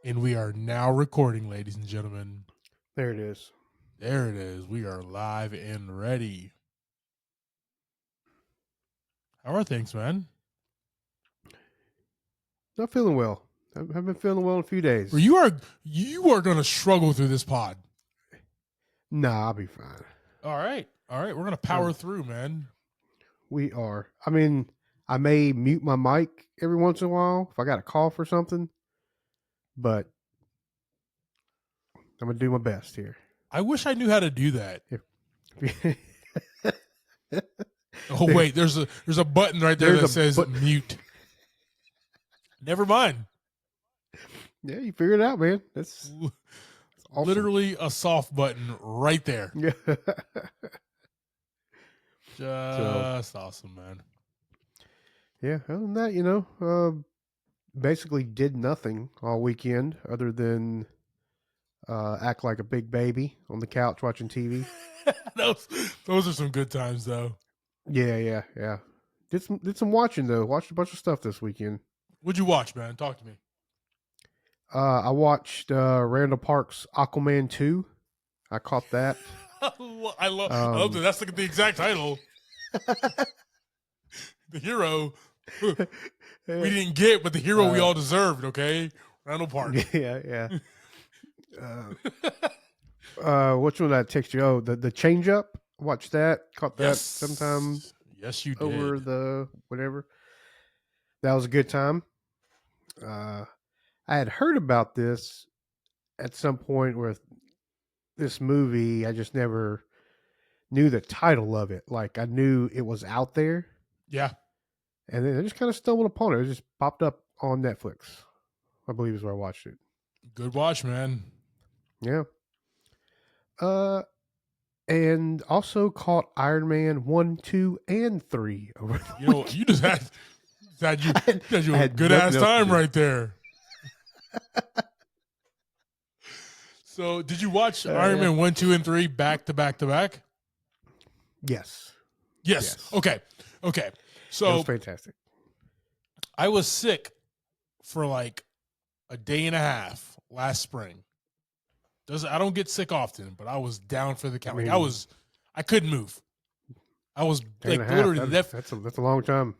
And we are now recording, ladies and gentlemen. There it is. There it is. We are live and ready. How are things, man? Not feeling well. I haven't been feeling well in a few days. Well, you are going to struggle through this pod. Nah, I'll be fine. All right. We're going to power through, man. We are. I mean, I may mute my mic every once in a while if I got a cough or something, but I'm going to do my best here. I wish I knew how to do that. Oh, wait. There's a button right there that says mute. Never mind. Yeah, you figured it out, man. That's awesome. Literally a soft button right there. Yeah. Just awesome, man. Yeah, other than that, basically did nothing all weekend other than act like a big baby on the couch watching TV. Those are some good times, though. Yeah. Did some watching though. Watched a bunch of stuff this weekend. What'd you watch, man? Talk to me. I watched Randall Park's Aquaman 2. I caught that. I love that. That's the exact title. The hero we didn't get, but the hero we all deserved. Okay, Randall Park. Yeah. Which one did I text you? Oh, the change up. Watched that. Caught that sometime. Yes, you did. Over the whatever. That was a good time. I had heard about this at some point with this movie. I just never knew the title of it. Like I knew it was out there. Yeah. And then I just kind of stumbled upon it. It just popped up on Netflix. I believe is where I watched it. Good watch, man. Yeah. And also caught Iron Man 1, 2, and 3 over the weekend. You just had a good ass time right there. So, did you watch Iron Man 1, 2, and 3 back to back to back? Yes. Okay. So, it was fantastic. I was sick for like a day and a half last spring. I don't get sick often, but I was down for the count. I couldn't move. I was like literally that's a long time.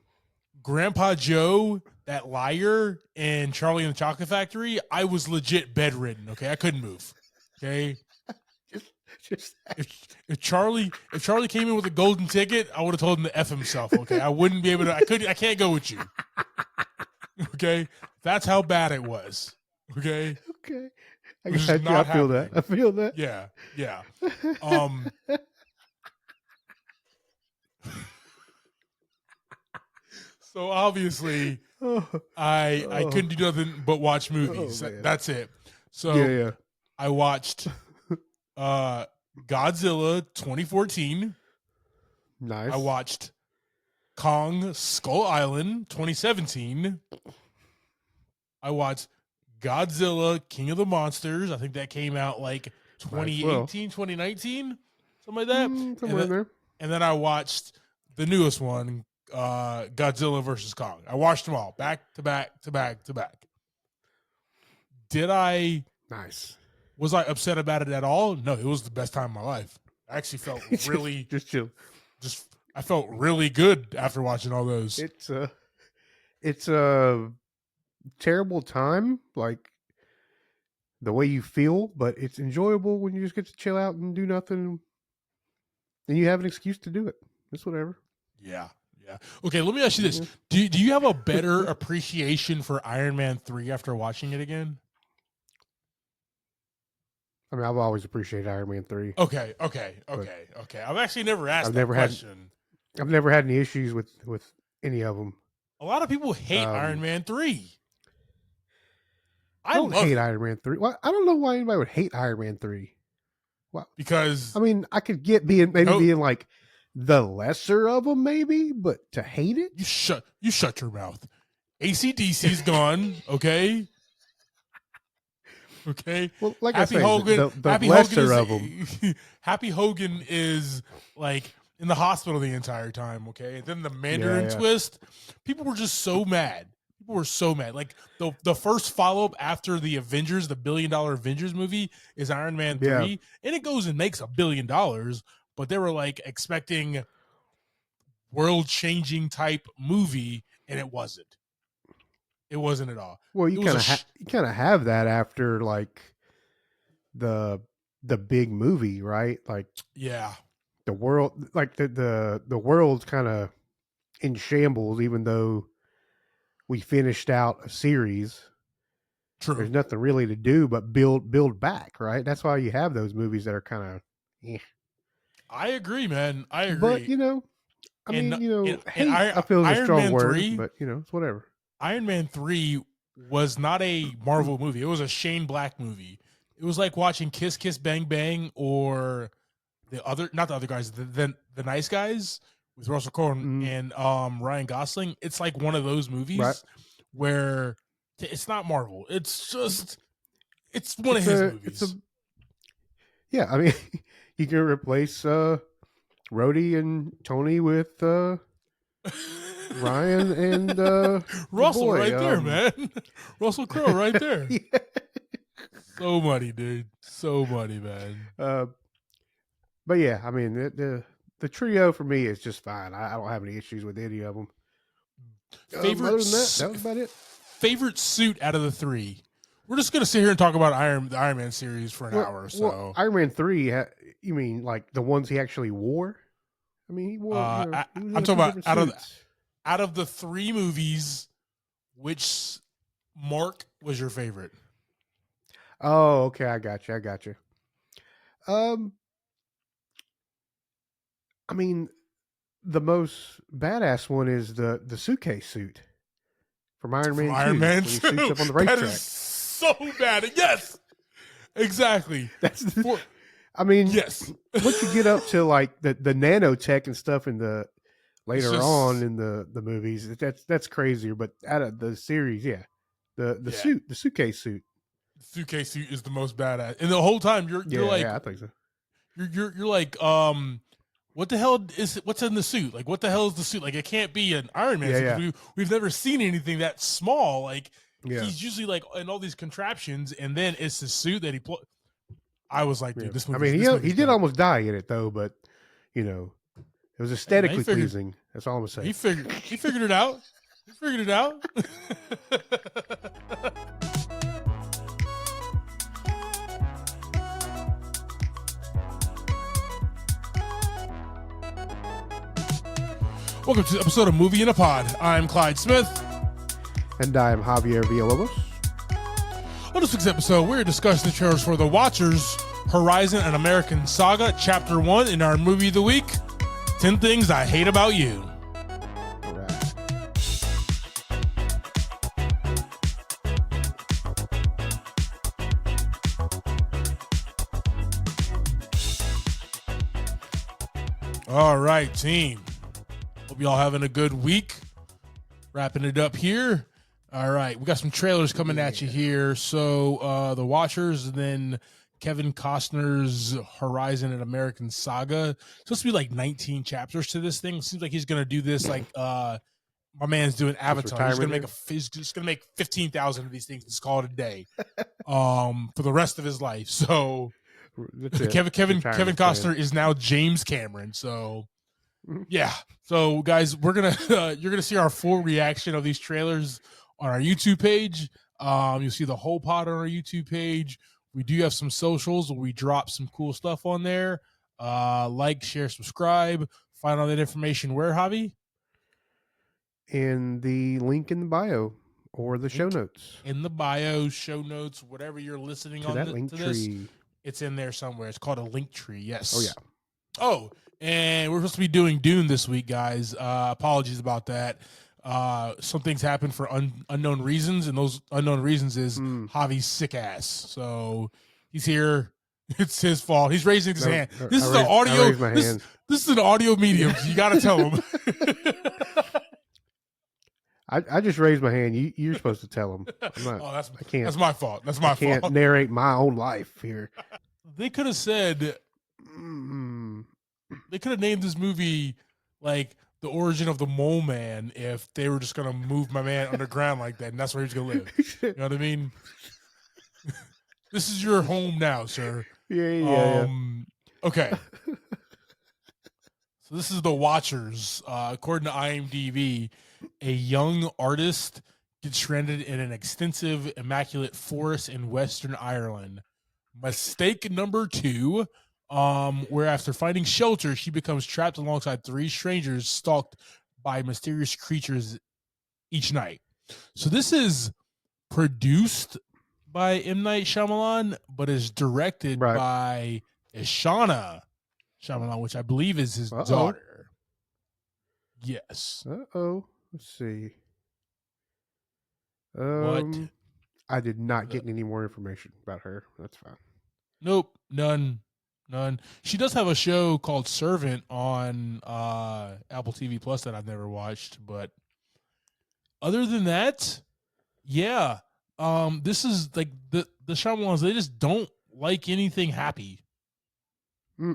Grandpa Joe, that liar, and Charlie and the Chocolate Factory, I was legit bedridden. Okay, I couldn't move. Okay, if Charlie came in with a golden ticket, I would have told him to F himself. Okay, I wouldn't be able to. I can't go with you. Okay, that's how bad it was. Okay. I feel that. Yeah. So obviously, I couldn't do nothing but watch movies. That's it. So I watched Godzilla 2014. Nice. I watched Kong Skull Island 2017. I watched Godzilla King of the Monsters. I think that came out like 2018, 2019, something like that. Somewhere in there. And then I watched the newest one, Godzilla versus Kong. I watched them all back to back to back to back. Nice. Was I upset about it at all? No, it was the best time of my life. I actually felt really just chill. I felt really good after watching all those. It's a terrible time, like the way you feel, but it's enjoyable when you just get to chill out and do nothing, and you have an excuse to do it. It's whatever. Yeah. Okay, let me ask you this: Do you have a better appreciation for Iron Man 3 after watching it again? I mean, I've always appreciated Iron Man 3. Okay. I've actually never asked that question. I've never had any issues with any of them. A lot of people hate Iron Man 3. I don't hate Iron Man 3. Well, I don't know why anybody would hate Iron Man 3. Well, because I mean, I could get being like the lesser of them, maybe, but to hate it, you shut your mouth. AC/DC's gone. Okay. Well, like Happy I say, Hogan, the Happy lesser Hogan of them. Happy Hogan is like in the hospital the entire time. Okay, and then the Mandarin twist. People were just so mad. People were so mad. Like the first follow up after the Avengers, the $1 billion Avengers movie, is Iron Man 3, and it goes and makes $1 billion. But they were like expecting world changing type movie, and it wasn't. It wasn't at all. Well, you It was kind of have that after like the big movie, right? Like yeah, the world, like the world's kind of in shambles, even though we finished out a series. true. There's nothing really to do but build back, right? That's why you have those movies that are kind of, I agree, man. I but agree. I mean, hate, I, I feel is a Iron strong Man word, 3, but it's whatever. Iron Man 3 was not a Marvel movie. It was a Shane Black movie. It was like watching Kiss Kiss Bang Bang or not the other guys, the Nice Guys with Russell Crowe and Ryan Gosling. It's like one of those movies Right. where it's not Marvel. It's just it's one of his movies. Yeah, I mean, you can replace Rhodey and Tony with Ryan and Russell boy, right there, man. Russell Crowe right there. Yeah. So money, dude. So money, man. But yeah, I mean the trio for me is just fine. I don't have any issues with any of them. Favorite other than that was about it. Favorite suit out of the three. We're just gonna sit here and talk about the Iron Man series for an hour or so. Well, Iron Man 3, you mean like the ones he actually wore? I mean, he wore. I'm talking about out of the three movies, which Mark was your favorite? Oh, okay, I got you. I mean, the most badass one is the suitcase suit from Iron Man 2. Iron Man 2. When he suits up on the racetrack. That is so bad. Yes, exactly. I mean, yes. Once you get up to like the nanotech and stuff in the later on in the movies, that's crazier. But out of the series, the suitcase suit. The suitcase suit is the most badass, and the whole time you're like, I think so. You're like, what the hell what's in the suit? Like, what the hell is the suit? Like, it can't be an Iron Man suit. Yeah. We've never seen anything that small. Like, yeah. He's usually like in all these contraptions, and then it's the suit that he I was like, dude, this movie. I mean, he did almost die in it though, but it was aesthetically pleasing. That's all I'm saying. He figured it out. He figured it out. Welcome to the episode of Movie in a Pod. I'm Clyde Smith. And I'm Javier Villalobos. On this week's episode, we're discussing the trailers for The Watchers, Horizon, an American Saga, Chapter 1 in our Movie of the Week, 10 Things I Hate About You. All right. All right, team. Hope y'all having a good week. Wrapping it up here. All right, we got some trailers coming at you here. So, The Watchers, and then Kevin Costner's Horizon, an American Saga. It's supposed to be like 19 chapters to this thing. It seems like he's going to do this like my man's doing Avatar. He's just going to make 15,000 of these things. It's called a day for the rest of his life. So, Kevin Costner is now James Cameron. So, yeah. So, guys, we're gonna you're gonna see our full reaction of these trailers on our YouTube page. You'll see the whole pod on our YouTube page. We do have some socials where we drop some cool stuff on there. Like, share, subscribe. Find all that information where, Javi? In the link in the bio or the show notes. In the bio, show notes, whatever you're listening to on to this, it's in there somewhere. It's called a link tree. Yes. Oh, yeah. Oh, and we're supposed to be doing Dune this week, guys. Apologies about that. Some things happen for unknown reasons, and those unknown reasons is Javi's sick ass. So he's here. It's his fault. He's raising his hand. This is the audio. This is an audio medium. So you got to tell him. I just raised my hand. You're supposed to tell him. I can't. That's my fault. That's my fault. I can't narrate my own life here. They could have said. They could have named this movie like the origin of the mole man if they were just gonna move my man underground like that, and that's where he's gonna live. You know what I mean? This is your home now, sir. Yeah. Okay. So this is The Watchers. According to IMDb, a young artist gets stranded in an extensive, immaculate forest in Western Ireland. Mistake number 2, where after finding shelter, she becomes trapped alongside 3 strangers stalked by mysterious creatures each night. So this is produced by M. Night Shyamalan, but is directed Right. by Ishana Shyamalan, which I believe is his daughter. Yes. Let's see. What? I did not get any more information about her. That's fine. Nope. None. She does have a show called Servant on Apple TV Plus that I've never watched, but other than that, yeah. This is like the Shyamalans, they just don't like anything happy.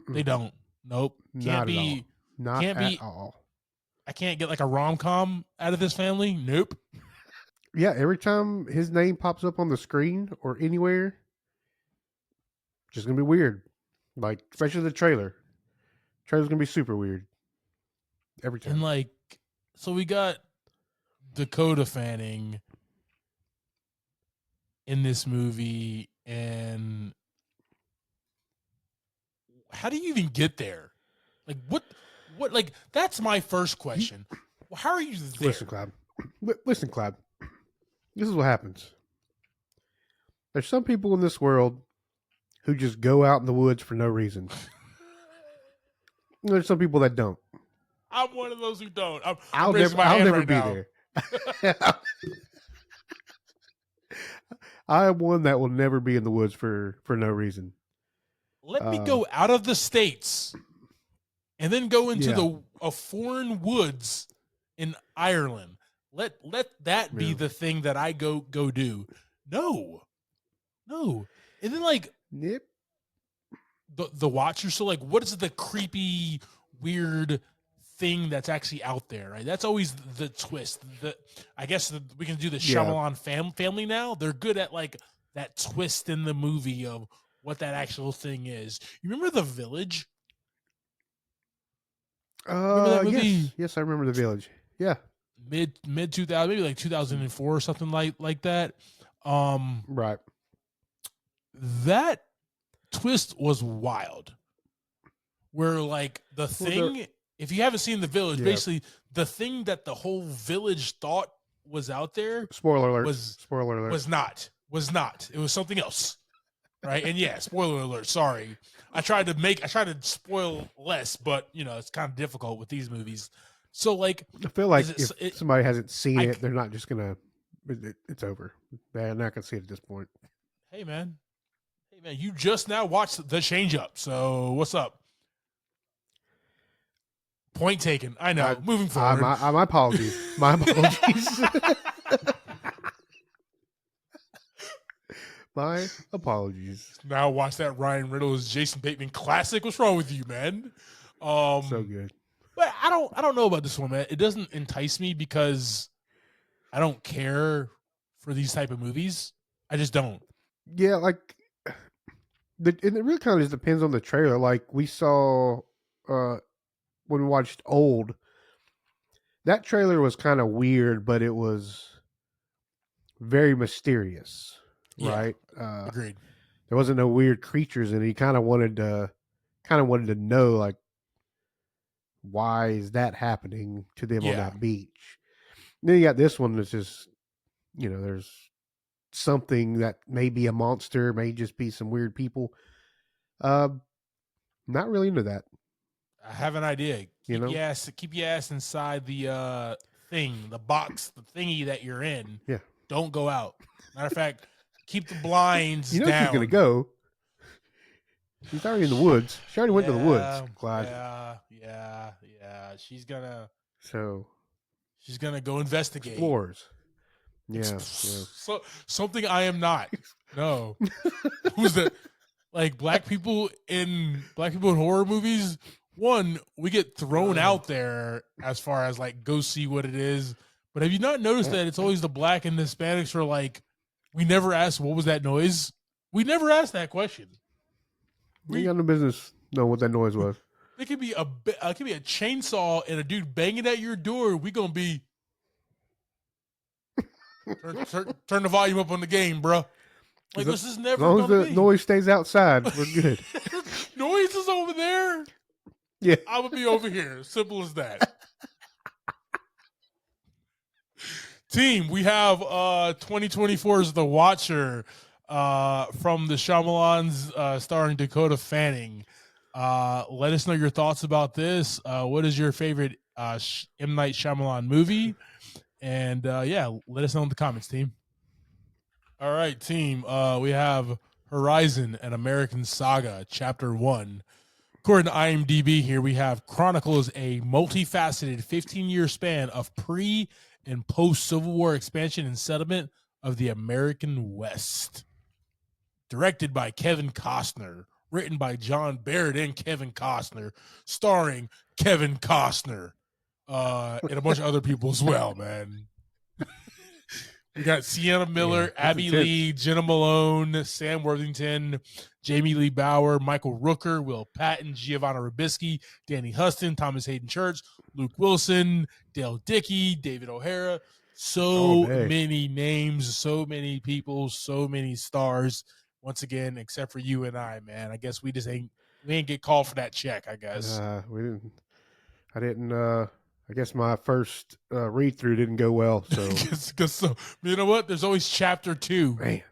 They don't. Nope. Not at all. I can't get like a rom-com out of this family. Nope. Yeah, every time his name pops up on the screen or anywhere, just gonna be weird. Like, especially the trailer. Trailer's gonna be super weird. Every time. And like, so we got Dakota Fanning in this movie, and how do you even get there? Like, what, like, that's my first question. How are you there? Listen, Clyde. This is what happens. There's some people in this world who just go out in the woods for no reason. There's some people that don't. I'm one of those who don't. I'll never be there. I am one that will never be in the woods for no reason. Let me go out of the States and then go into a foreign woods in Ireland. Let that be the thing that I go do. No. And then like the Watcher. So like, what is the creepy, weird thing that's actually out there? Right. That's always the twist. I guess we can do the Shyamalan family now. They're good at like that twist in the movie of what that actual thing is. You remember The Village? Remember that movie? Yes, I remember The Village. Yeah. Mid 2000, maybe like 2004 or something like that. Right. That twist was wild. Where like the thing, if you haven't seen The Village, basically the thing that the whole village thought was out there. Spoiler alert. Was not. It was something else. Right? And spoiler alert. Sorry. I tried to spoil less, but it's kind of difficult with these movies. So like, I feel like if somebody hasn't seen it, they're not just gonna. It's over. They're not gonna see it at this point. Hey man, you just now watched The Change Up. So what's up? Point taken. I know. Moving forward. My apologies. My apologies. My apologies. Now watch that Ryan Reynolds Jason Bateman classic. What's wrong with you, man? So good. But I don't know about this one, man. It doesn't entice me because I don't care for these type of movies. I just don't. Yeah, like and it really kind of just depends on the trailer. Like we saw when we watched Old, that trailer was kind of weird, but it was very mysterious, right? Agreed. There wasn't no weird creatures, and he kind of wanted to know, like, why is that happening to them on that beach? And then you got this one that's just, there's something that may be a monster, may just be some weird people. Not really into that. I have an idea. Keep your ass inside the thing, the box, the thingy that you're in. Yeah. Don't go out. Matter of fact, keep the blinds down. She's gonna go. She's already in the woods. She already went to the woods, Clyde. Yeah. She's gonna go investigate. Explorers. Yeah. So something I am not. No. Who's the like black people in horror movies one, we get thrown out there as far as like go see what it is. But have you not noticed that it's always the black and the Hispanics are like, we never asked what was that noise? We never asked that question. We got no business knowing what that noise was. It could be a chainsaw and a dude banging at your door. We gonna be turn the volume up on the game, bro. Like this is never. As long as the noise stays outside, we're good. Noise is over there. Yeah, I would be over here. Simple as that. Team, we have 2024's The Watcher from the Shyamalan's starring Dakota Fanning. Let us know your thoughts about this. What is your favorite M. Night Shyamalan movie? And yeah, let us know in the comments, team. All right, team. We have Horizon: An American Saga, Chapter 1. According to IMDb here, we have chronicles a multifaceted 15-year span of pre- and post-Civil War expansion and settlement of the American West. Directed by Kevin Costner. Written by John Barrett and Kevin Costner. Starring Kevin Costner. And a bunch of other people as well, man. We got Sienna Miller, Abby Lee, Jenna Malone, Sam Worthington, Jamie Lee Bower, Michael Rooker, Will Patton, Giovanna Ribisi, Danny Huston, Thomas Hayden Church, Luke Wilson, Dale Dickey, David O'Hara. So many names, so many people, so many stars. Once again, except for you and I, man. I guess we ain't get called for that check, I guess. We didn't. I didn't. I guess my first read through didn't go well. So, so you know what? There's always chapter 2. Man.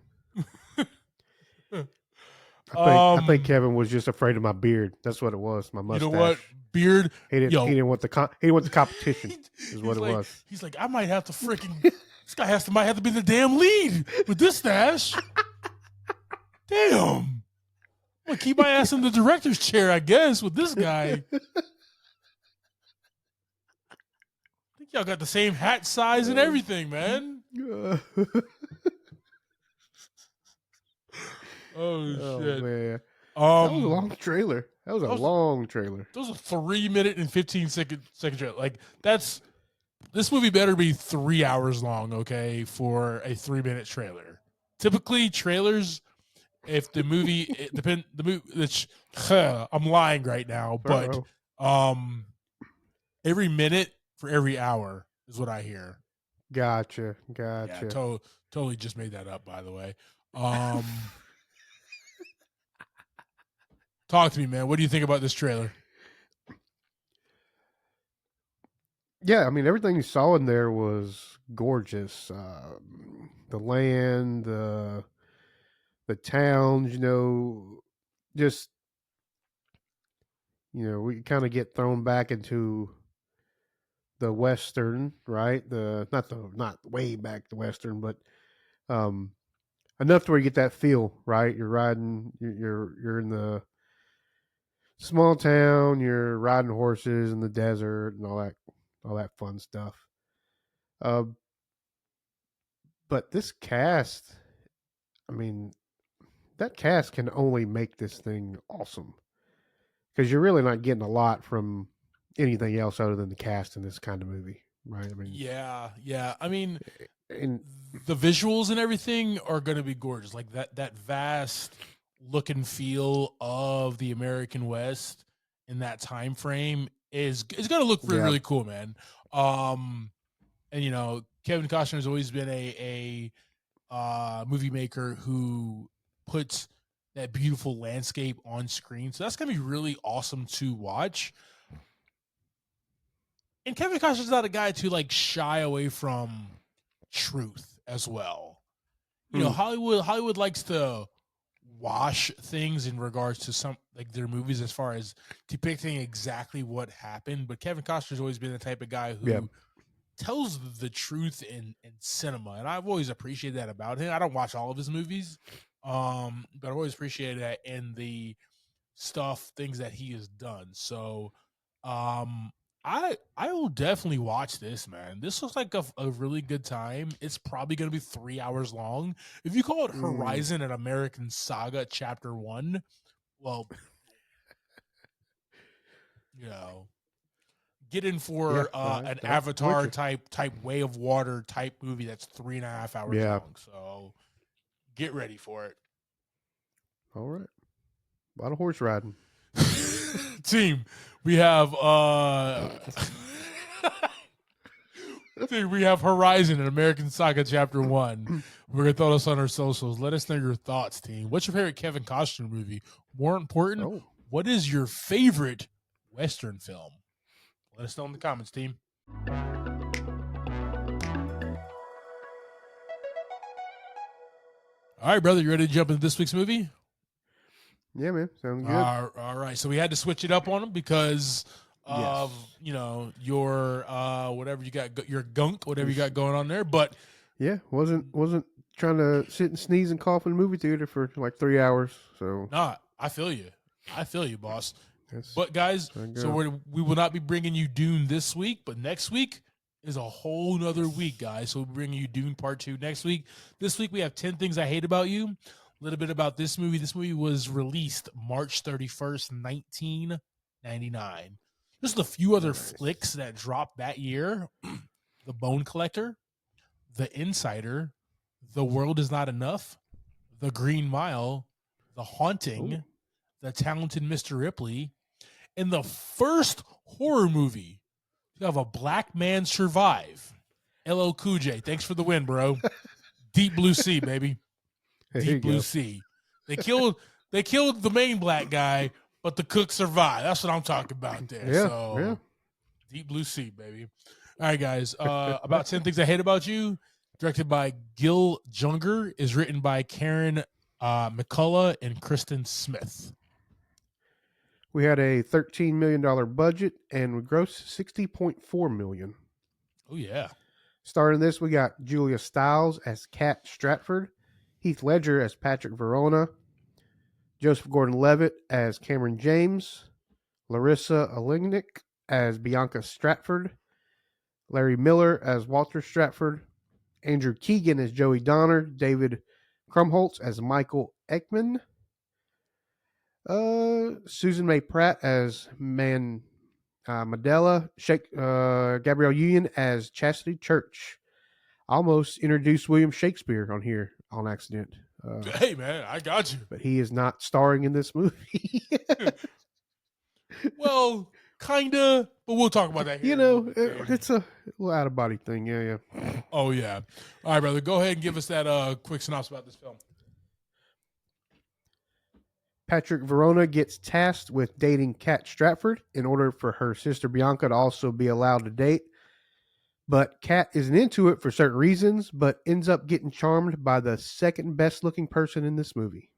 I think Kevin was just afraid of my beard. That's what it was. My mustache. You know what? Beard. He didn't want the competition. Is what it was. He's like, I might have to freaking. This guy might have to be the damn lead with this stash. Damn. I'm gonna keep my ass in the director's chair, I guess, with this guy. I think y'all got the same hat size and everything, man. Oh shit, man. That was a long trailer. That was a long trailer. That was a 3-minute and 15-second trailer. Like this movie better be 3 hours long, okay, for a 3-minute trailer. Typically, trailers, if the movie I'm lying right now, but every minute for every hour is what I hear. Gotcha. Yeah, totally just made that up, by the way. Talk to me, man. What do you think about this trailer? Yeah, I mean, everything you saw in there was gorgeous. The land, the towns, just, we kind of get thrown back into the Western, right? Not way back to Western, but enough to where you get that feel, right? You're riding, you're in the small town, you're riding horses in the desert and all that fun stuff. But this cast, I mean, that cast can only make this thing awesome, because you're really not getting a lot from anything else other than the cast in this kind of movie, right? I mean, yeah. I mean, and the visuals and everything are going to be gorgeous. Like that vast look and feel of the American West in that time frame is going to look really, really cool, man. And Kevin Costner has always been a movie maker who puts that beautiful landscape on screen. So that's going to be really awesome to watch. And Kevin Costner's not a guy to like shy away from truth as well. Hollywood likes to wash things in regards to some like their movies as far as depicting exactly what happened. But Kevin Costner's always been the type of guy who tells the truth in cinema, and I've always appreciated that about him. I don't watch all of his movies, but I've always appreciated that in the things that he has done. So I will definitely watch this, man. This looks like a really good time. It's probably going to be 3 hours long. If you call it Horizon: An American Saga, Chapter 1, well, get in Yeah, for an I'm with Avatar you. type Way of Water type movie that's 3.5 hours Yeah. long. So get ready for it. All right. A lot of horse riding. Team, we have Dude, we have Horizon and American Saga Chapter 1. We're going to throw this on our socials. Let us know your thoughts, team. What's your favorite Kevin Costner movie? More important, what is your favorite Western film? Let us know in the comments, team. All right, brother, you ready to jump into this week's movie? Yeah, man. Sounds good. All right. So we had to switch it up on them because of, your whatever you got, your gunk, whatever you got going on there. But yeah, wasn't trying to sit and sneeze and cough in the movie theater for like 3 hours. So I feel you, boss. But guys, so we will not be bringing you Dune this week, but next week is a whole nother week, guys. So we'll bring you Dune Part 2 next week. This week we have 10 Things I Hate About You. A little bit about this movie. This movie was released March 31st, 1999. Just a few other flicks that dropped that year. The Bone Collector, The Insider, The World Is Not Enough, The Green Mile, The Haunting, The Talented Mr. Ripley, and the first horror movie to have a black man survive. LL Cool J, thanks for the win, bro. Deep Blue Sea, baby. Deep Blue Sea. They killed the main black guy, but the cook survived. That's what I'm talking about there. Yeah. Deep Blue Sea, baby. All right, guys. About 10 Things I Hate About You, directed by Gil Junger, is written by Karen McCullough and Kristen Smith. We had a $13 million budget and we grossed $60.4 million. Oh, yeah. Starring this, we got Julia Stiles as Kat Stratford, Heath Ledger as Patrick Verona, Joseph Gordon-Levitt as Cameron James, Larissa Oleynik as Bianca Stratford, Larry Miller as Walter Stratford, Andrew Keegan as Joey Donner, David Krumholtz as Michael Ekman, Susan May Pratt as Mandela, Gabrielle Union as Chastity Church. Almost introduced William Shakespeare on here on accident. Hey, man, I got you. But he is not starring in this movie. Well, kind of, but we'll talk about that here. It's a little out-of-body thing. Yeah. Oh, yeah. All right, brother, go ahead and give us that quick synopsis about this film. Patrick Verona gets tasked with dating Kat Stratford in order for her sister Bianca to also be allowed to date. But Kat isn't into it for certain reasons, but ends up getting charmed by the second best looking person in this movie.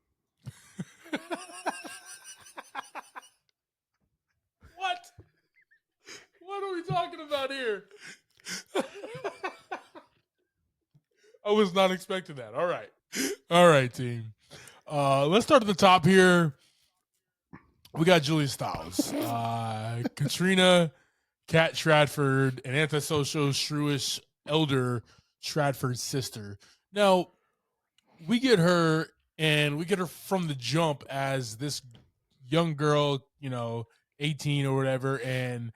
What are we talking about here? I was not expecting that. All right, team. Let's start at the top here. We got Julia Stiles, Katrina, Kat Stratford, an antisocial, shrewish elder Stratford's sister. Now, we get her from the jump as this young girl, 18 or whatever, and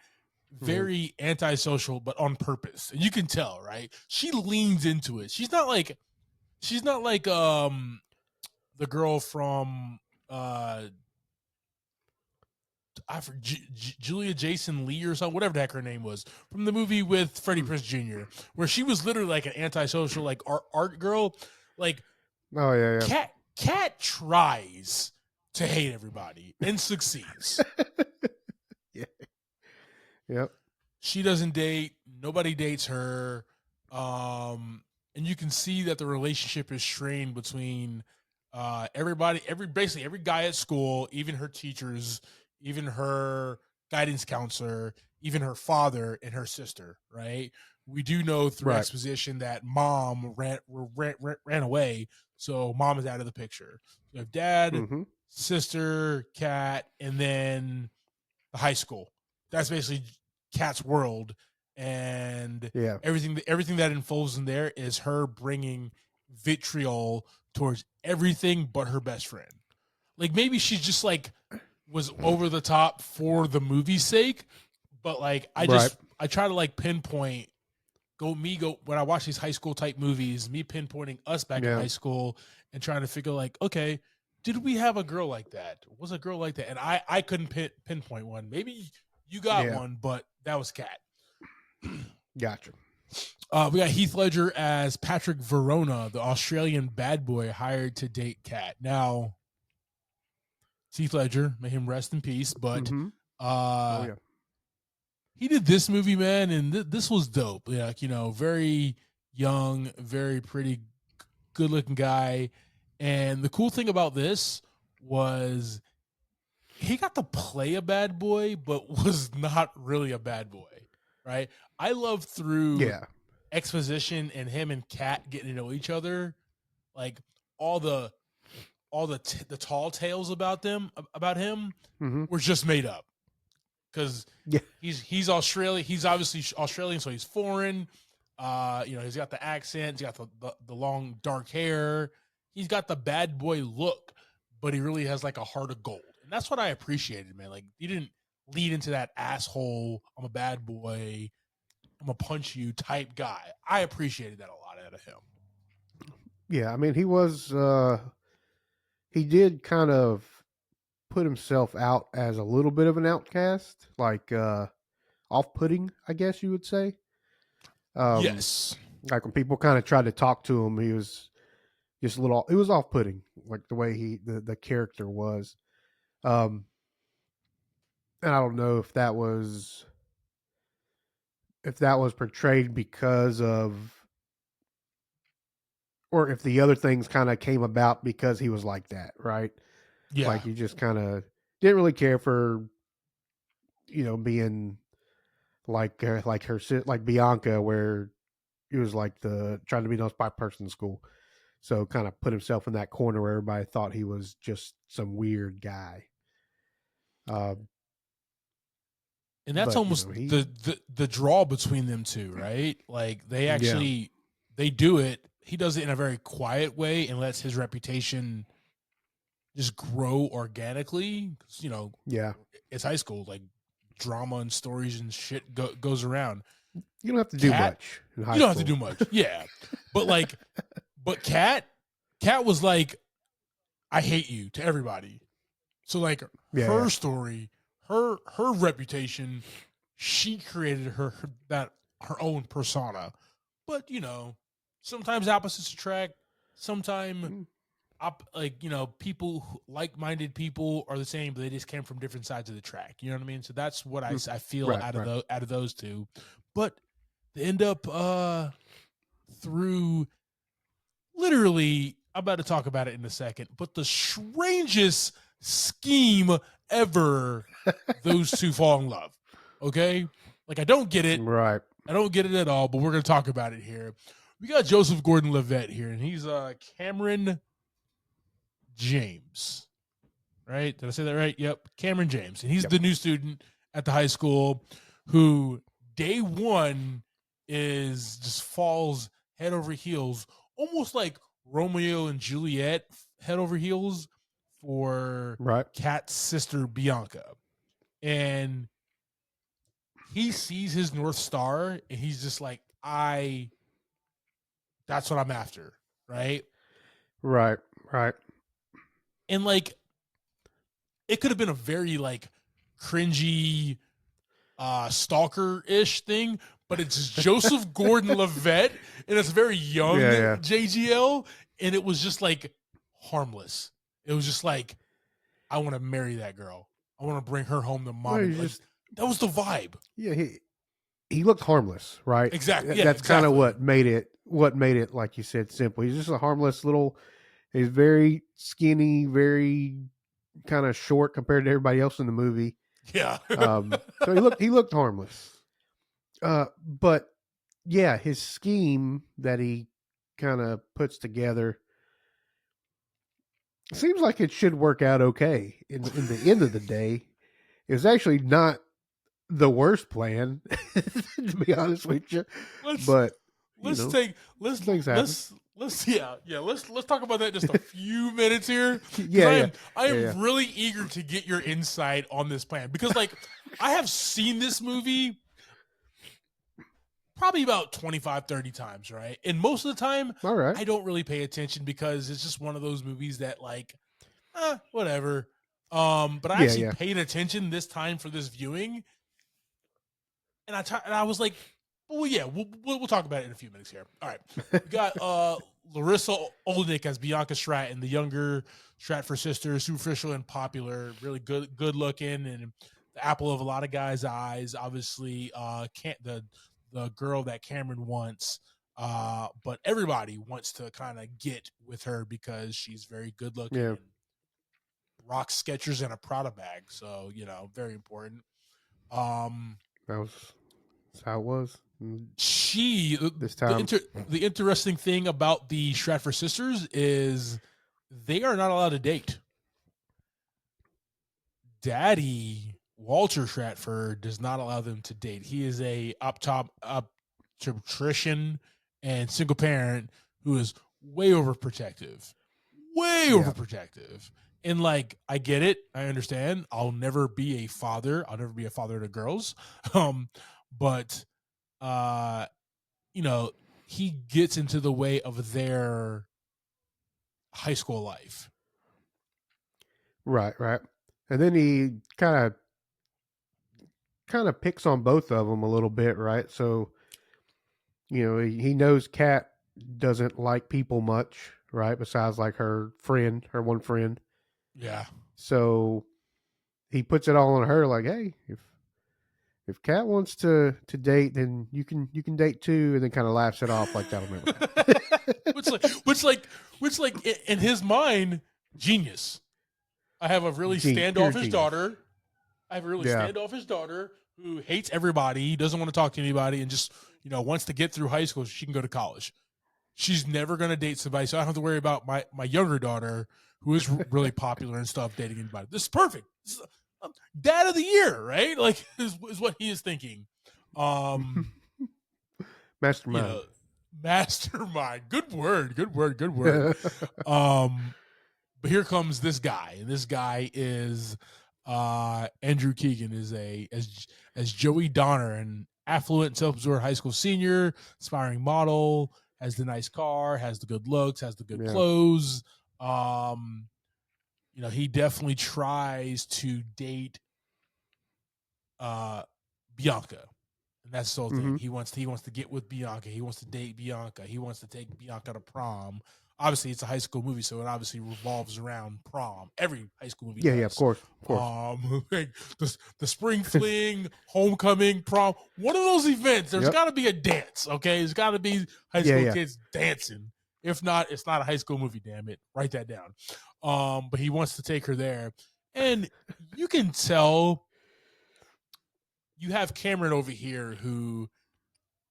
very antisocial, but on purpose. And you can tell, right? She leans into it. She's not like the girl from Julia Jason Lee or something, whatever the heck her name was, from the movie with Freddie Prinze Jr., where she was literally like an antisocial, like art girl. Like, oh yeah. Kat tries to hate everybody and succeeds. Yeah. Yep. She doesn't date. Nobody dates her. And you can see that the relationship is strained between everybody, basically every guy at school, even her teachers, even her guidance counselor, even her father and her sister, right? We do know through exposition that mom ran away, so mom is out of the picture. You have dad, sister, Kat, and then the high school. That's basically Kat's world, and everything that unfolds in there is her bringing vitriol towards everything but her best friend. Like, maybe she's just like was over the top for the movie's sake, but like I try to like pinpoint when I watch these high school type movies, me pinpointing us back in high school and trying to figure like, okay, did we have a girl like that? Was a girl like that? And I couldn't pinpoint one. Maybe you got one, but that was Kat. Gotcha. We got Heath Ledger as Patrick Verona, the Australian bad boy hired to date Kat. Now, Heath Ledger, may him rest in peace, but he did this movie, man, and this was dope. Like, you know, very young, very pretty, good-looking guy. And the cool thing about this was he got to play a bad boy, but was not really a bad boy, right? I love through exposition and him and Kat getting to know each other, like all the tall tales about him were just made up. Because he's Australian, he's obviously Australian, so he's foreign. You know, he's got the accent, he's got the long dark hair, he's got the bad boy look, but he really has like a heart of gold, and that's what I appreciated, man. Like, he didn't lead into that asshole, I'm a bad boy, I'm gonna punch you type guy. I appreciated that a lot out of him. Yeah, I mean, he did kind of put himself out as a little bit of an outcast, like off-putting, I guess you would say. Yes. Like when people kind of tried to talk to him, he was just it was off-putting, like the way the character was. And I don't know if that was portrayed because of, or if the other things kind of came about because he was like that, right? Yeah. Like he just kind of didn't really care for, you know, being like her, like Bianca, where he was like trying to be the most popular person in school. So kind of put himself in that corner where everybody thought he was just some weird guy. And that's almost the draw between them two, right? Like they actually they do it. He does it in a very quiet way and lets his reputation just grow organically. You know, it's high school, like drama and stories and shit goes around. You don't have to do much in high school. You don't have to do much, yeah. But Kat was like, I hate you to everybody. So like her story, her reputation, she created her own persona. But you know, sometimes opposites attract. Sometimes you know, people, like-minded people are the same, but they just came from different sides of the track. You know what I mean? So that's what I feel out of those two. But they end up through literally, I'm about to talk about it in a second, but the strangest scheme ever, those two fall in love. Okay? Like, I don't get it. Right. I don't get it at all, but we're going to talk about it here. We got Joseph Gordon-Levitt here, and he's Cameron James. Right? Did I say that right? Yep. Cameron James. And he's the new student at the high school who day one is just falls head over heels, almost like Romeo and Juliet head over heels for Kat's sister Bianca. And he sees his North Star and he's just like, that's what I'm after. Right? Right. And like, it could have been a very like cringy stalker-ish thing, but it's Joseph Gordon-Levitt and it's very young JGL, and it was just like harmless. It was just like, I want to marry that girl. I want to bring her home to mom. Like, that was the vibe. Yeah, he looked harmless, right? Exactly. Yeah, that's kind of what made it like you said, simple. He's just a harmless little. He's very skinny, very kind of short compared to everybody else in the movie. Yeah. So he looked harmless. But yeah, his scheme that he kind of puts together seems like it should work out okay. In the end of the day, it was actually not the worst plan, to be honest with you. Let's Let's let's talk about that in just a few minutes here. Yeah. I am Yeah. really eager to get your insight on this plan because like I have seen this movie probably about 25, 30 times, right? And most of the time All right. I don't really pay attention because it's just one of those movies that like whatever. But I actually Yeah. paid attention this time for this viewing, and I was like, well, yeah, we'll talk about it in a few minutes here. All right, we got Larissa Olnick as Bianca Stratton, the younger Stratford sister, superficial and popular, really good looking, and the apple of a lot of guys' eyes. Obviously, can't the girl that Cameron wants. But everybody wants to kind of get with her because she's very good looking Yeah. and rock Skechers and a Prada bag. So, very important. Um, That's how it was. she This time. the interesting thing about the Stratford sisters is they are not allowed to date. Daddy Walter Stratford does not allow them to date. He is a obstetrician and single parent who is way overprotective. Way Yeah. overprotective. And like, I get it. I understand. I'll never be a father. I'll never be a father to girls. But uh, he gets into the way of their high school life. Right. And then he kind of picks on both of them a little bit, right? So, he knows Kat doesn't like people much, right? Besides like her one friend. Yeah. So he puts it all on her, like, hey, if Kat wants to date, then you can date too, and then kind of laughs it off like that'll never happen. which in his mind, genius. I have a really standoffish daughter. Standoffish daughter who hates everybody, doesn't want to talk to anybody, and just wants to get through high school so she can go to college. She's never going to date somebody, so I don't have to worry about my younger daughter who is really popular and stuff dating anybody. This is perfect. This is dad of the year, right? Like is what he is thinking. Mastermind. Mastermind. Good word. But here comes this guy, and this guy is Andrew Keegan is as Joey Donner, an affluent, self-absorbed high school senior, aspiring model, has the nice car, has the good looks, has the good clothes. He definitely tries to date Bianca. And that's the whole thing. He wants to get with Bianca. He wants to date Bianca. He wants to take Bianca to prom. Obviously, it's a high school movie, so it obviously revolves around prom. Every high school movie does. Yeah, of course. The spring fling, homecoming, prom. One of those events, there's got to be a dance, okay? There's got to be high school kids dancing. If not, it's not a high school movie, damn it. Write that down. But he wants to take her there. And you can tell you have Cameron over here who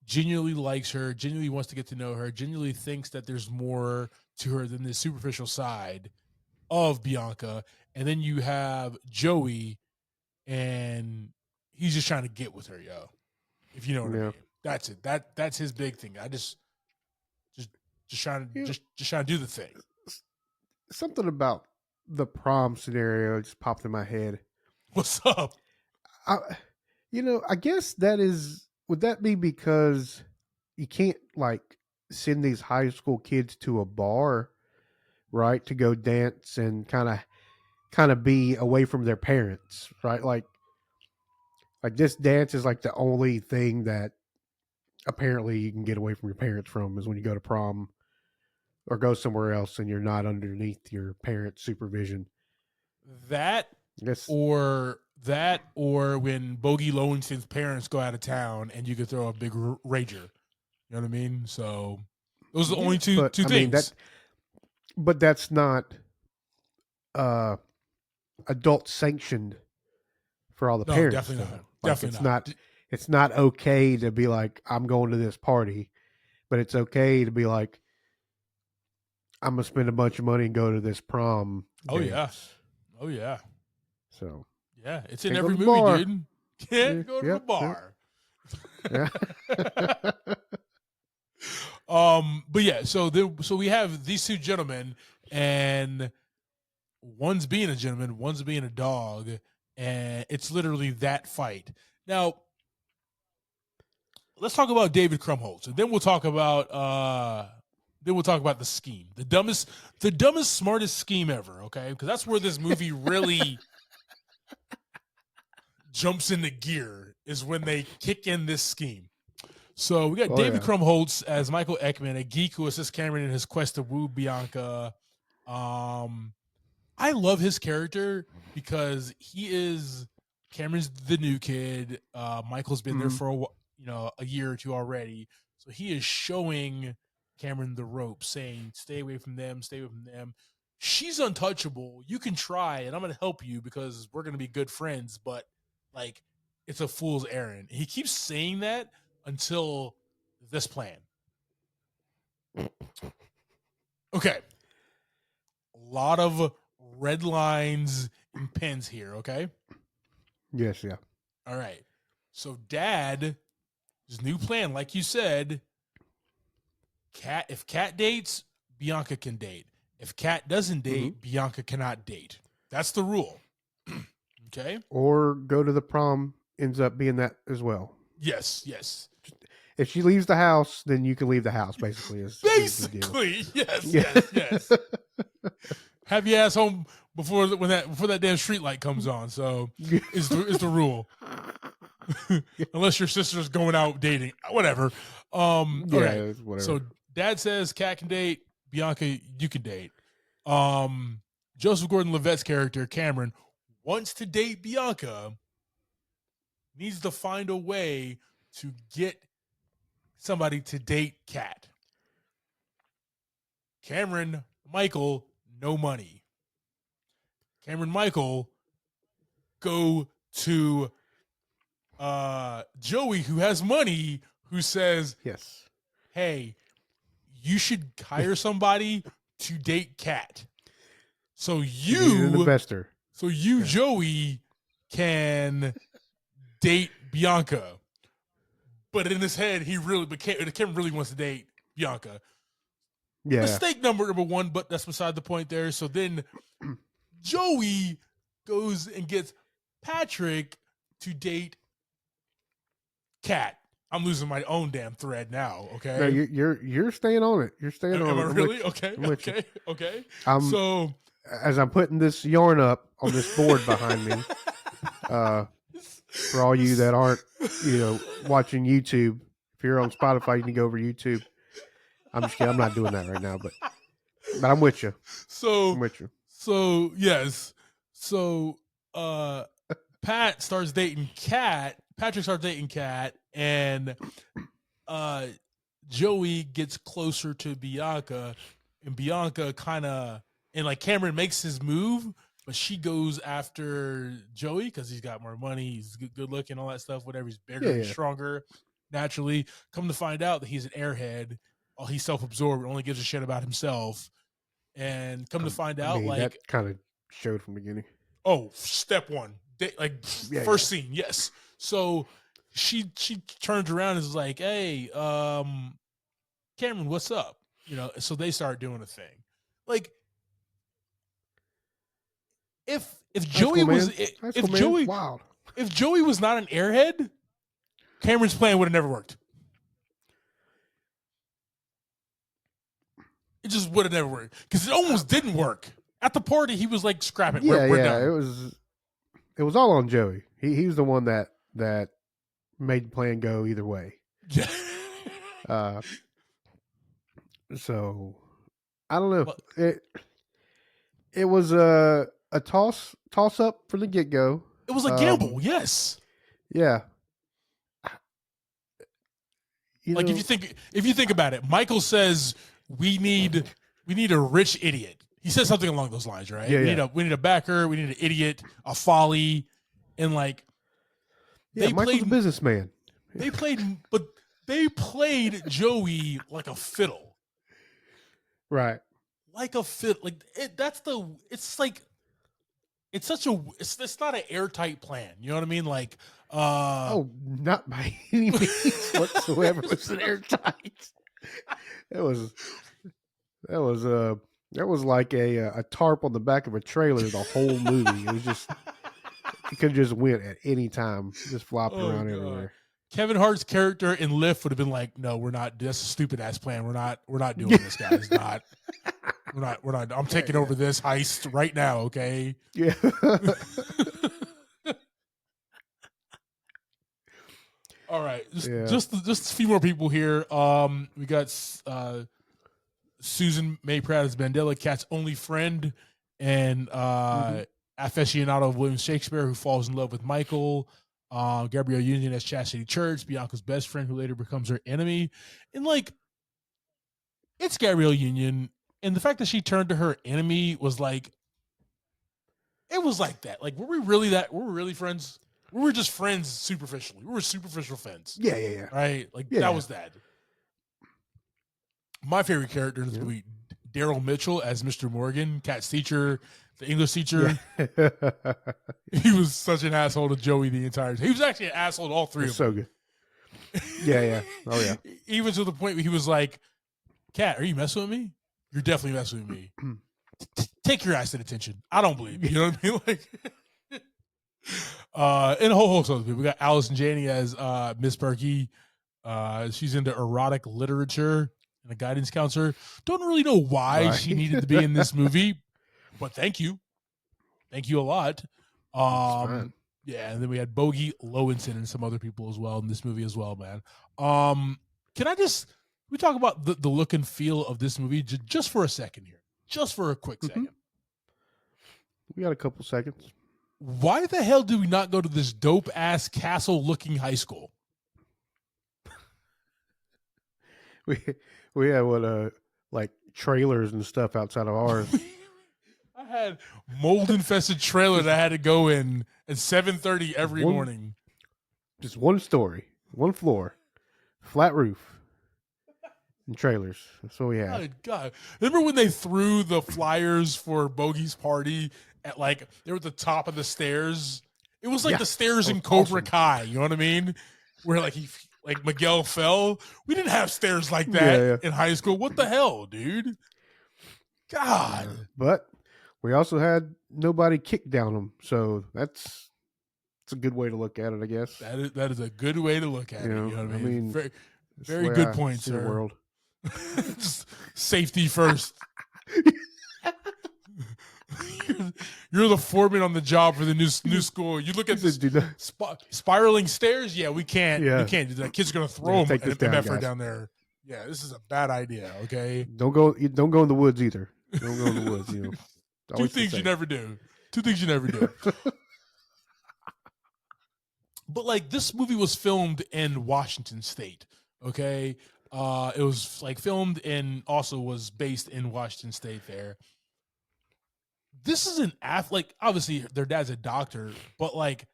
genuinely likes her, genuinely wants to get to know her, genuinely thinks that there's more to her than the superficial side of Bianca. And then you have Joey, and he's just trying to get with her, yo. If you know what I mean. That's it. That's his big thing. I just trying to do the thing. Something about the prom scenario just popped in my head. What's up? I guess would that be because you can't like send these high school kids to a bar, right, to go dance and kind of be away from their parents, right? Like this dance is like the only thing that apparently you can get away from your parents from is when you go to prom or go somewhere else and you're not underneath your parents' supervision. Or when Bogey Lowenstein's parents go out of town and you could throw a big rager. You know what I mean? So those are the only two things. But that's not adult sanctioned for all the parents. Definitely not. Like, definitely not. It's not okay to be like, I'm going to this party, but it's okay to be like, I'm gonna spend a bunch of money and go to this prom. Oh yeah. So yeah, it's in every movie, dude. Can't go to the bar. Yeah. But yeah, so we have these two gentlemen, and one's being a gentleman, one's being a dog, and it's literally that fight. Now, let's talk about David Krumholtz, and then we'll talk about the scheme, the dumbest, smartest scheme ever. Okay, because that's where this movie really jumps into gear, is when they kick in this scheme. So we got David Krumholtz as Michael Ekman, a geek who assists Cameron in his quest to woo Bianca. I love his character because he is Cameron's the new kid. Michael's been there for a year or two already, so he is showing Cameron the ropes, saying, "Stay away from them. Stay away from them. She's untouchable. You can try, and I'm going to help you because we're going to be good friends." But like, it's a fool's errand. He keeps saying that until this plan. Okay. A lot of red lines and pins here, okay? Yes, yeah. All right. So Dad's new plan, like you said, if Kat dates, Bianca can date. If Kat doesn't date, Bianca cannot date. That's the rule. Okay? Or go to the prom ends up being that as well. Yes. If she leaves the house, then you can leave the house, basically. Basically, yes. Have your ass home before that damn street light comes on. So is the rule. Unless your sister's going out dating, whatever. Okay. Whatever. So Dad says Kat can date, Bianca, you can date. Joseph Gordon-Levitt's character Cameron wants to date Bianca, needs to find a way to get somebody to date Kat. Cameron, Michael, no money. Cameron, Michael go to Joey, who has money, who says, "Yes, hey, you should hire somebody to date Kat. So investor. So Joey, can date Bianca." But in his head, Cameron really wants to date Bianca. Yeah. Mistake number one, but that's beside the point there. So then Joey goes and gets Patrick to date Kat. I'm losing my own damn thread now. Okay. No, you're staying on it. You're staying on it. Am I really? Okay. So as I'm putting this yarn up on this board behind me, for all you that aren't, watching YouTube, if you're on Spotify, you can go over to YouTube. I'm just kidding. I'm not doing that right now, but I'm with you. I'm with you. So yes. So Patrick starts dating Kat, and Joey gets closer to Bianca, and Bianca Cameron makes his move, but she goes after Joey because he's got more money, he's good looking, all that stuff, whatever. He's bigger, he's stronger, naturally. Come to find out that he's an airhead. He's self-absorbed, only gives a shit about himself. And come to find out, that kind of showed from the beginning. Oh, step one, first scene, yes. So she turns around and is like, "Hey, Cameron, what's up?" So they start doing a thing. Like, if Joey if Joey was not an airhead, Cameron's plan would have never worked. It just would have never worked because it almost didn't work. At the party, he was like, "Scrap it, we're done." It was all on Joey. He was the one that made the plan go either way. Yeah. So I don't know. It was a toss up from the get go. It was a gamble. Yes. Yeah. If you think about it, Michael says we need a rich idiot. He says something along those lines, right? Yeah, we need a backer, we need an idiot, a folly, and Michael's a businessman. They played Joey like a fiddle. Right. Like a fiddle. It's not an airtight plan. You know what I mean? Not by any means whatsoever. It's an airtight. That was that was that was like a tarp on the back of a trailer. The whole movie. It was just it could have just went at any time, just flopping Oh around god. everywhere. Kevin Hart's character in Lift would have been like, "No, we're not. That's a stupid ass plan. We're not doing this, guys. Not. We're not. I'm taking over this heist right now. Okay." Yeah. All right. Yeah. Just a few more people here. We got Susan May Pratt as Mandela, Cat's only friend, and aficionado of William Shakespeare, who falls in love with Michael. Gabrielle Union as Chastity Church, Bianca's best friend, who later becomes her enemy. And like, it's Gabrielle Union, and the fact that she turned to her enemy was like, it was like that. Like, were we really friends? We were just friends superficially. We were superficial friends. Yeah. Right? Like, Yeah. that was that. My favorite character in this movie, Daryl Mitchell as Mr. Morgan, Cat's teacher, the English teacher. Yeah. He was such an asshole to Joey the entire time. He was actually an asshole to all three of them. So good. Yeah. Oh yeah. Even to the point where he was like, "Cat, are you messing with me? You're definitely messing with me. Take your ass to detention. I don't believe you." You know what I mean? Like, and a whole host of other people. We got Allison Janney as Miss Perky. She's into erotic literature and a guidance counselor. Don't really know why she needed to be in this movie, but thank you a lot. Yeah, and then we had Bogey Lowenson and some other people as well in this movie as well, man. Can we talk about the look and feel of this movie just for a second here, just for a quick second? We got a couple seconds. Why the hell do we not go to this dope ass castle looking high school? We had like trailers and stuff outside of ours. I had mold infested trailer that I had to go in at 7:30 every morning. Just one story, one floor, flat roof, and trailers. That's what we had. Oh, God. Remember when they threw the flyers for Bogey's party at like they were at the top of the stairs? It was like the stairs in Cobra Kai. You know what I mean? Where like Miguel fell. We didn't have stairs like that in high school. What the hell, dude? God. But we also had nobody kick down them, so it's a good way to look at it, I guess. That is a good way to look at it. You know what I mean? Very good point, sir. World. Safety first. You're the foreman on the job for the new school. You look at this spiraling stairs. Yeah, we can't. Yeah. We can't do that. Kids are gonna throw them down there. Yeah, this is a bad idea. Okay. Don't go in the woods either. Don't go in the woods. You know. Two things you never do. But like, this movie was filmed in Washington State. Okay. It was like filmed and also was based in Washington State there. This is an like, obviously their dad's a doctor, but like,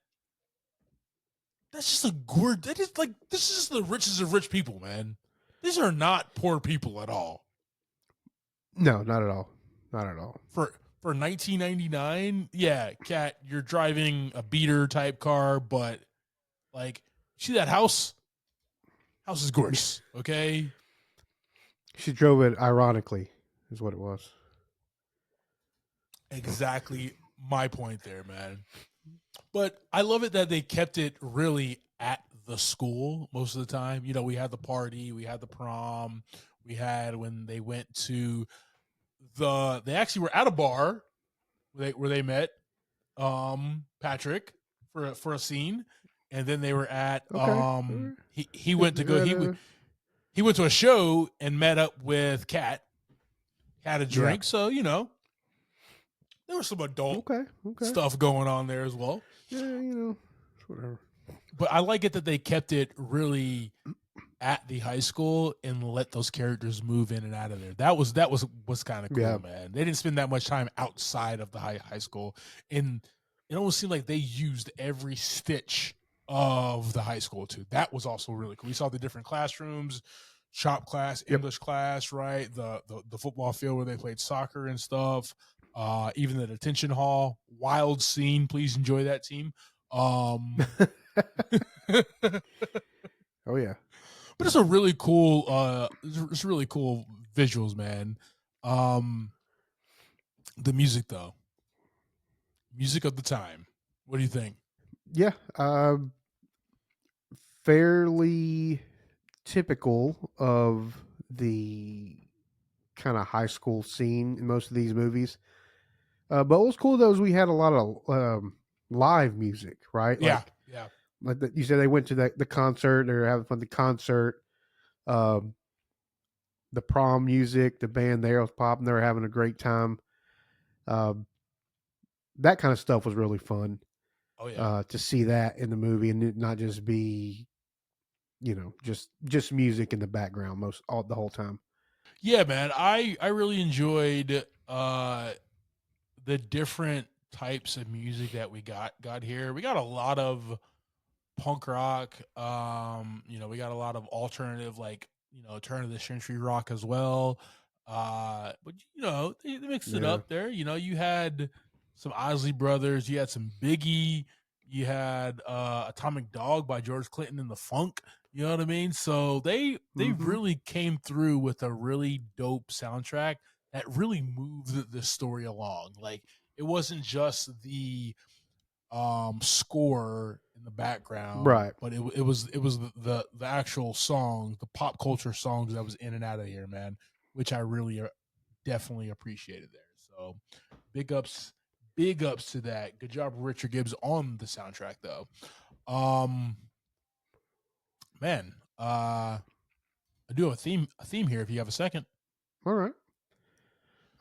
that's just a good, this is just the richest of rich people, man. These are not poor people at all. No, not at all. Not at all. For 1999, yeah, Cat, you're driving a beater type car, but like, see that house? House is gorgeous, okay? She drove it ironically, is what it was. Exactly my point there, man. But I love it that they kept it really at the school most of the time. You know, we had the party, we had the prom, we had when they went to they actually were at a bar where they met Patrick for a scene, and then they were at he went to go he went to a show and met up with Kat, had a drink, so you know there was some adult stuff going on there as well. Yeah, you know, whatever. But I like it that they kept it really at the high school and let those characters move in and out of there. That was kind of cool, man. They didn't spend that much time outside of the high school, and it almost seemed like they used every stitch of the high school too. That was also really cool. We saw the different classrooms, shop class, English class, right? The football field where they played soccer and stuff. Even the detention hall, wild scene. Please enjoy that team. Oh yeah. But it's a really cool. It's really cool visuals, man. Um, the music though, music of the time. What do you think? Yeah, fairly typical of the kind of high school scene in most of these movies. But what was cool though is we had a lot of live music, right? Yeah, yeah, You said they went to the concert, they were having fun at the concert. Um, the prom music, the band there was popping, they were having a great time. Um, that kind of stuff was really fun oh yeah, to see that in the movie and it not just be, just music in the background the whole time. yeah, man. I really enjoyed the different types of music that we got here. We got a lot of punk rock. We got a lot of alternative, like turn of the century rock as well. But they mixed it Yeah. up there. You had some Isley Brothers, you had some Biggie, you had Atomic Dog by George Clinton and the Funk. You know what I mean? So they Mm-hmm. really came through with a really dope soundtrack that really moved the story along. Like it wasn't just the score in the background, Right. but it was the actual song, the pop culture songs that was in and out of here, man, which I really definitely appreciated there. So big ups, big ups to that. Good job, Richard Gibbs on the soundtrack though. Um, man, I do have a theme here. If you have a second, All right.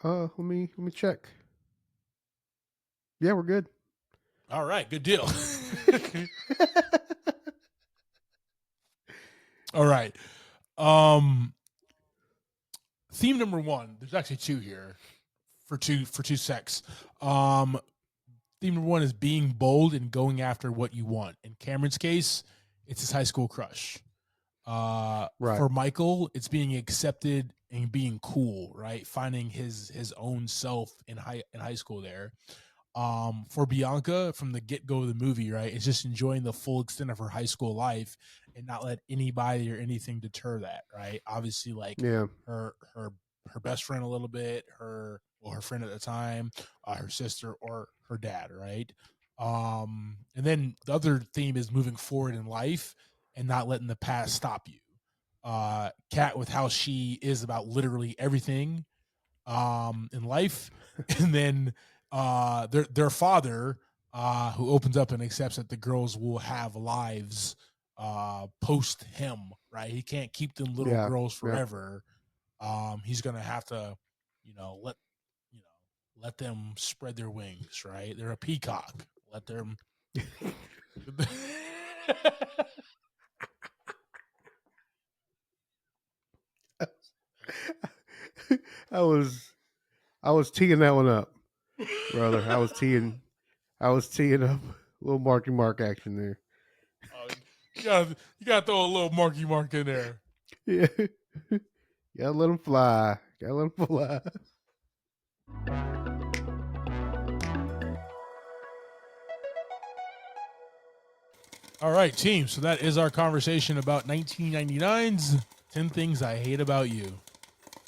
Let me check. Yeah, we're good. all right, good deal. All right. Um, theme number one. There's actually two here for two secs. Um, theme number one is being bold and going after what you want. In Cameron's case, it's his high school crush. Right. For Michael, it's being accepted and being cool, right? Finding his own self in high school there. For Bianca, from the get go of the movie, right, it's just enjoying the full extent of her high school life and not let anybody or anything deter that, right? Obviously, like Yeah. her best friend a little bit, her friend at the time, her sister or her dad, right? And then the other theme is moving forward in life and not letting the past stop you. Kat with how she is about literally everything in life, and then their father who opens up and accepts that the girls will have lives post him, right? He can't keep them little Yeah. girls Yeah. forever. He's gonna have to, let you know let them spread their wings, right? They're a peacock. Let them. I was I was teeing that one up, brother. I was teeing up a little Marky Mark action there. Oh, you gotta throw a little Marky Mark in there. Yeah. Gotta let them fly. Gotta let them fly. All right, team. So that is our conversation about 1999's 10 Things I Hate About You.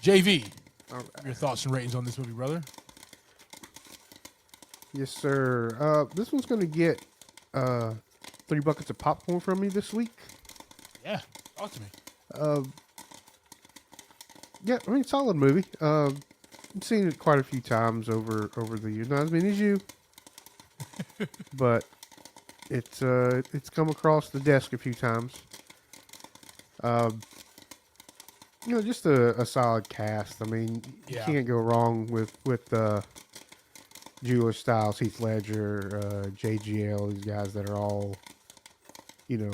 JV, All right. your thoughts and ratings on this movie, brother? Yes, sir. This one's gonna get 3 buckets of popcorn from me this week. Yeah, talk to me. Uh, yeah, I mean, solid movie. I've seen it quite a few times over the years. Not as many as you, but it's come across the desk a few times. Um, just a solid cast. I mean, you Yeah, can't go wrong with Julia Stiles, Heath Ledger, JGL. These guys that are all, you know,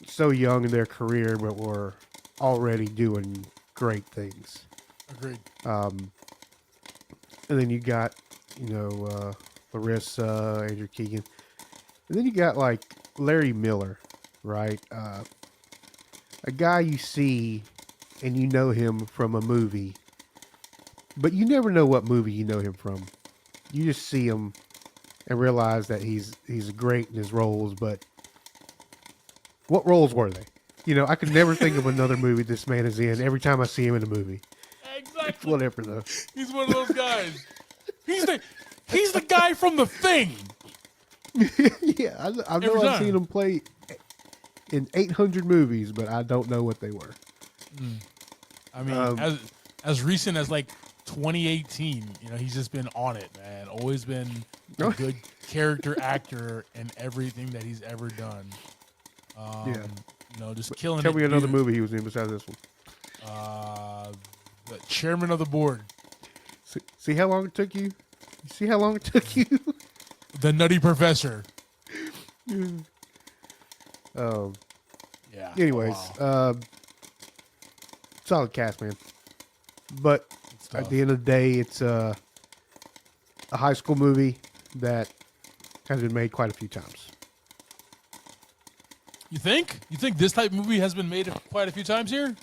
so young in their career, but were already doing great things. agreed. Um, and then you got, Larissa, Andrew Keegan, and then you got like Larry Miller, right? A guy you see and you know him from a movie, but you never know what movie you know him from. You just see him and realize that he's great in his roles, but what roles were they? I could never think of another movie this man is in every time I see him in a movie. Exactly. Whatever, though. He's one of those guys. He's the guy from The Thing. Yeah, I know I've seen him play in 800 movies, but I don't know what they were. I mean, as recent as like 2018, he's just been on it, man. Always been a good character actor in everything that he's ever done. Just killing. Tell me another movie he was in besides this one. The chairman of the board. See how long it took you? See how long it took you? The Nutty Professor. Yeah. Anyways, solid cast, man. But at the end of the day, it's a high school movie that has been made quite a few times. You think? You think this type of movie has been made quite a few times here?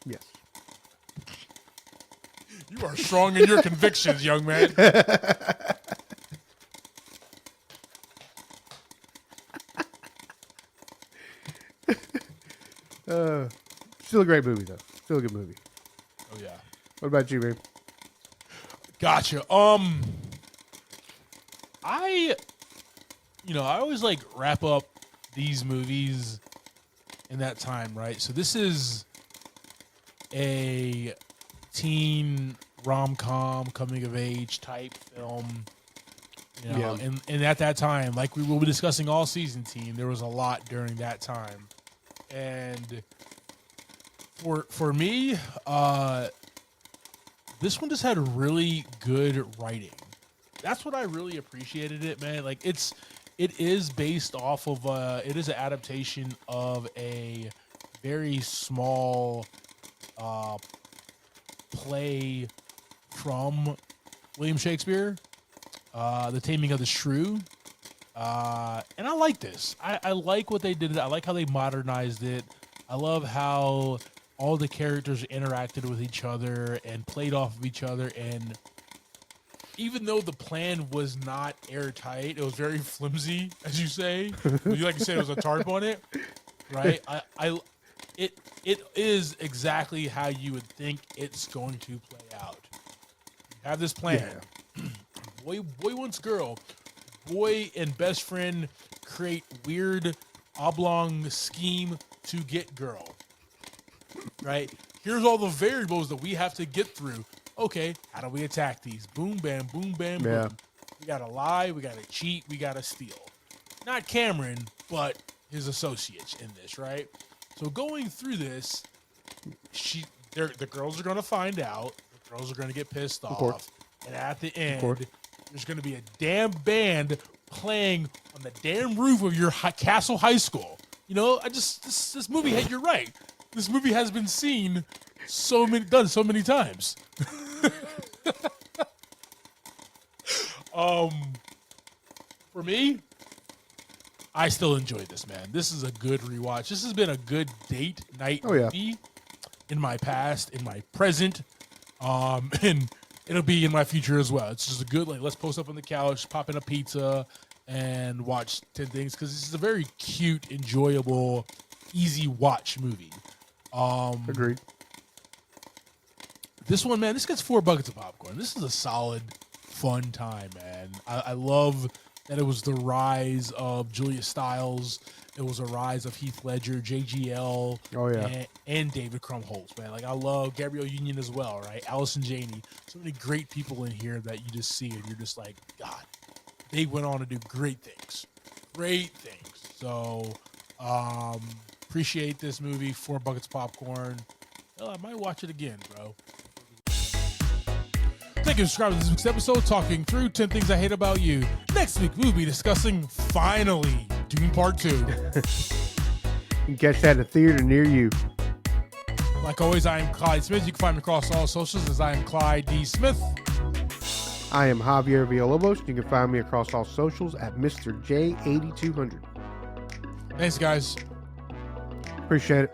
Yes. You are strong in your convictions, young man. Still a great movie, though. Still a good movie. Oh, yeah. What about you, man? Gotcha. I always wrap up these movies in that time, right? So this is a teen rom-com coming of age type film. And at that time, like we will be discussing all season, team, there was a lot during that time. And for me, this one just had really good writing. That's what I really appreciated it, man. It is based off of it is an adaptation of a very small play from William Shakespeare, The Taming of the Shrew. And I like this. I like what they did. I like how they modernized it. I love how all the characters interacted with each other and played off of each other. And even though the plan was not airtight, it was very flimsy, as you say. Like you said, it was a tarp on it, right? It is exactly how you would think it's going to play out. You have this plan. Yeah. Boy wants girl. Boy and best friend create weird oblong scheme to get girl. Right? Here's all the variables that we have to get through. Okay, how do we attack these? Boom, bam, boom, bam, boom. We gotta lie, we gotta cheat, we gotta steal. Not Cameron, but his associates in this, right? So going through this, the girls are gonna find out. The girls are gonna get pissed off, and at the end, there's gonna be a damn band playing on the damn roof of your Castle High School. This movie. You're right. This movie has been seen done so many times. For me, I still enjoyed this, man. This is a good rewatch. This has been a good date night movie in my past, in my present, and it'll be in my future as well. It's just a good, let's post up on the couch, pop in a pizza, and watch 10 Things, because this is a very cute, enjoyable, easy watch movie. Agreed. This one, man, this gets 4 buckets of popcorn. This is a solid, fun time, man. I love that it was the rise of Julia Stiles. It was a rise of Heath Ledger, JGL, and David Krumholtz, man. I love Gabrielle Union as well, right? Allison Janney. So many great people in here that you just see and you're just like, God, they went on to do great things. Great things. So, appreciate this movie, 4 buckets of popcorn. Hell, I might watch it again, bro. Thank you for subscribing to this week's episode, talking through 10 Things I Hate About You. Next week, we'll be discussing, finally, Dune Part 2. You can catch that at a theater near you. Like always, I am Clyde Smith. You can find me across all socials as I am Clyde D. Smith. I am Javier Villalobos. You can find me across all socials at Mr. J8200. Thanks, guys. Appreciate it.